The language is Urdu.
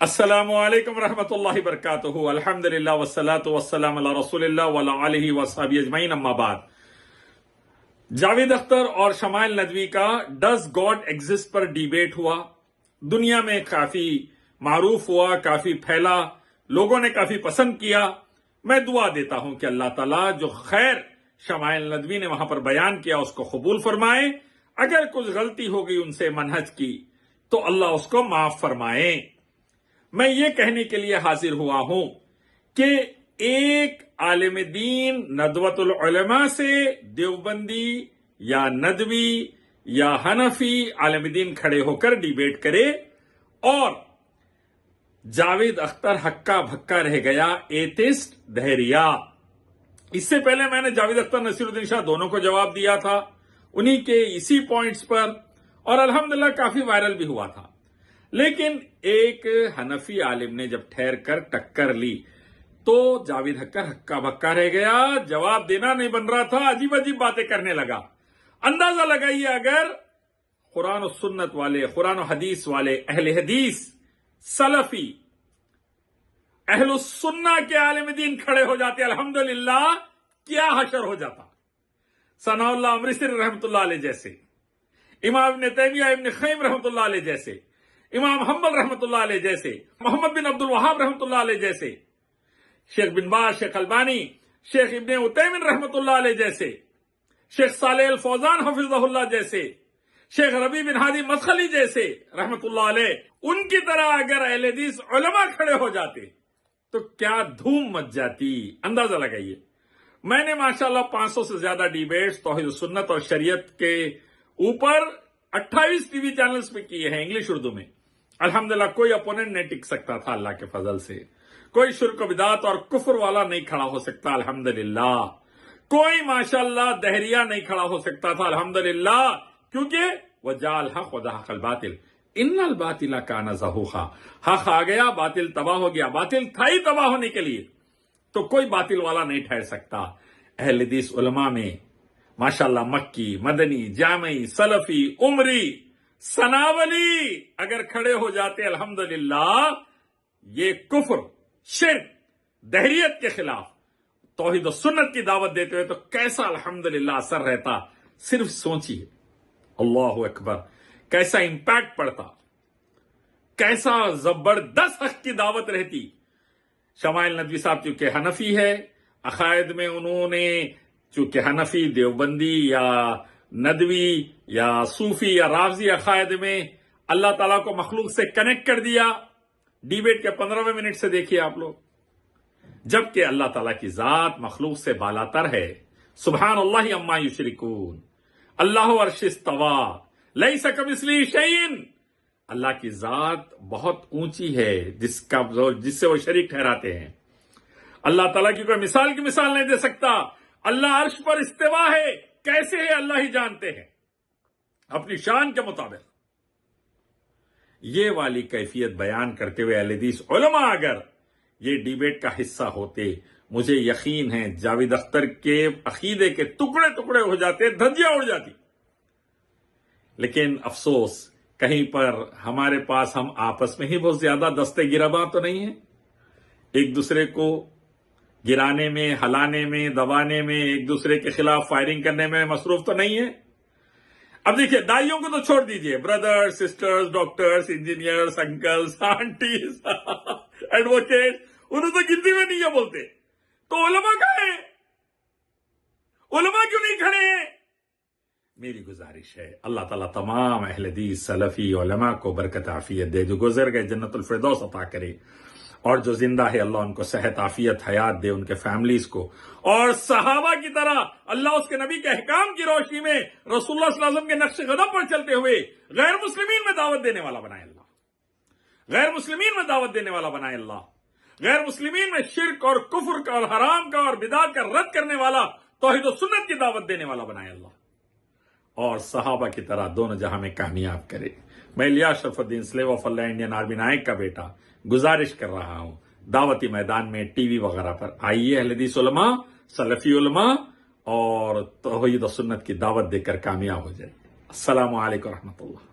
السلام علیکم ورحمۃ اللہ وبرکاتہ۔ الحمدللہ والصلاۃ والسلام علی رسول اللہ وعلی آلہ وصحبہ اجمعین، اما بعد۔ جاوید اختر اور شمائل ندوی کا does God exist per debate ہوا، دنیا میں کافی معروف ہوا، کافی پھیلا، لوگوں نے کافی پسند کیا۔ میں دعا دیتا ہوں کہ اللہ تعالیٰ جو خیر شمائل ندوی نے وہاں پر بیان کیا اس کو قبول فرمائے، اگر کچھ غلطی ہو گئی ان سے منہج کی تو اللہ اس کو معاف فرمائے۔ میں یہ کہنے کے لیے حاضر ہوا ہوں کہ ایک عالم دین ندوۃ العلماء سے دیوبندی یا ندوی یا حنفی عالم دین کھڑے ہو کر ڈیبیٹ کرے اور جاوید اختر ہکا بھکا رہ گیا ایتھسٹ دہریہ۔ اس سے پہلے میں نے جاوید اختر نصیر الدین شاہ دونوں کو جواب دیا تھا انہی کے اسی پوائنٹس پر، اور الحمدللہ کافی وائرل بھی ہوا تھا۔ لیکن ایک حنفی عالم نے جب ٹھہر کر ٹکر لی تو جاوید اختر ہکا بھکا رہ گیا، جواب دینا نہیں بن رہا تھا، عجیب عجیب باتیں کرنے لگا۔ اندازہ لگائیے اگر قرآن و سنت والے، قرآن و حدیث والے، اہل حدیث، سلفی، اہل السنہ کے عالم دین کھڑے ہو جاتے الحمدللہ، کیا حشر ہو جاتا۔ ثناء اللہ امرتسری رحمۃ اللہ علیہ جیسے، امام ابن تیمیہ ابن قیم رحمۃ اللہ علیہ جیسے، امام حنبل رحمۃ اللہ علیہ جیسے، محمد بن عبد الوہاب رحمۃ اللہ علیہ جیسے، شیخ بن باز، شیخ البانی، شیخ ابن عثیمین رحمۃ اللہ علیہ جیسے، شیخ صالح الفوزان حفظہ اللہ جیسے، شیخ ربیع بن ہادی مدخلی جیسے رحمۃ اللہ علیہ، ان کی طرح اگر اہل حدیث علماء کھڑے ہو جاتے تو کیا دھوم مچ جاتی۔ اندازہ لگائیے۔ میں نے ماشاءاللہ 500 سے زیادہ ڈیبیٹس توحید و سنت اور شریعت کے اوپر 28 ٹی وی چینلز پہ کیے ہیں، انگلش اردو میں۔ الحمدللہ کوئی اپوننٹ نہیں ٹک سکتا تھا اللہ کے فضل سے، کوئی شرک و بدعت اور کفر والا نہیں کھڑا ہو سکتا الحمدللہ، کوئی ماشاءاللہ دہریہ نہیں کھڑا ہو سکتا تھا الحمدللہ، کیونکہ وَجَاءَ الْحَقُّ وَزَهَقَ الْبَاطِلُ إِنَّ الْبَاطِلَ كَانَ زَهُوقًا۔ حق آ گیا، باطل تباہ ہو گیا، باطل تھا ہی تباہ ہونے کے لیے، تو کوئی باطل والا نہیں ٹھہر سکتا۔ اہل حدیث علماء میں ماشاءاللہ مکی، مدنی، جامعی، سلفی، عمری، سناولی اگر کھڑے ہو جاتے الحمدللہ، یہ کفر، شرک، دہریت کے خلاف توحید و سنت کی دعوت دیتے ہوئے، تو کیسا الحمدللہ اثر رہتا۔ صرف سوچیے، اللہ اکبر، کیسا امپیکٹ پڑتا، کیسا زبردست حق کی دعوت رہتی۔ شمائل ندوی صاحب چونکہ حنفی ہے، عقائد میں انہوں نے چونکہ حنفی، دیوبندی یا ندوی یا صوفی یا رافضی عقائد میں اللہ تعالیٰ کو مخلوق سے کنیکٹ کر دیا۔ ڈیبیٹ کے 15ویں منٹ سے دیکھیے آپ لوگ، جبکہ اللہ تعالیٰ کی ذات مخلوق سے بالاتر ہے۔ سبحان اللہ عما یشرکون، اللہ عرش استویٰ، لیس کمثلہ شیء۔ اللہ کی ذات بہت اونچی ہے جس سے وہ شریک ٹھہراتے ہیں۔ اللہ تعالیٰ کی کوئی مثال کی مثال نہیں دے سکتا۔ اللہ عرش پر استوا ہے، کیسے ہے اللہ ہی جانتے ہیں، اپنی شان کے مطابق۔ یہ والی کیفیت بیان کرتے ہوئے اہل حدیث علماء اگر یہ ڈیبیٹ کا حصہ ہوتے، مجھے یقین ہے جاوید اختر کے عقیدے کے ٹکڑے ٹکڑے ہو جاتے، دھجیاں اڑ جاتی۔ لیکن افسوس، کہیں پر ہمارے پاس ہم آپس میں ہی بہت زیادہ دستے گرباں تو نہیں ہیں، ایک دوسرے کو گرانے میں، ہلانے میں، دبانے میں، ایک دوسرے کے خلاف فائرنگ کرنے میں مصروف تو نہیں ہے۔ اب دیکھیے، دائیوں کو تو چھوڑ دیجئے، brother, sisters, doctors, engineers, uncles, aunties, advocate, انہوں تو گنتی میں نہیں ہے بولتے، تو علماء کہاں ہیں؟ علماء کیوں نہیں کھڑے ہیں؟ میری گزارش ہے اللہ تعالیٰ تمام اہل حدیث سلفی علماء کو برکت عافیت دے، جو گزر گئے جنت الفردوس عطا کرے، اور جو زندہ ہے اللہ ان کو صحت عافیت حیات دے، ان کے فیملیز کو، اور صحابہ کی طرح اللہ اس کے نبی کے احکام کی روشنی میں رسول اللہ صلی اللہ علیہ وسلم کے نقش قدم پر چلتے ہوئے غیر مسلمین میں دعوت دینے والا بنائے اللہ، غیر مسلمین میں دعوت دینے والا بنائے اللہ، غیر مسلمین میں شرک اور کفر کا اور حرام کا اور بدعت کا رد کرنے والا، توحید و سنت کی دعوت دینے والا بنائے اللہ، اور صحابہ کی طرح دونوں جہاں میں کامیاب کرے۔ میں Ilyas Sharafuddin, slave of Allah Indian Army Naik کا بیٹا، گزارش کر رہا ہوں دعوتی میدان میں ٹی وی وغیرہ پر آئیے، اہل حدیث علماء، سلفی علماء اور توحید و سنت کی دعوت دے کر کامیاب ہو جائے۔ السلام علیکم ورحمۃ اللہ۔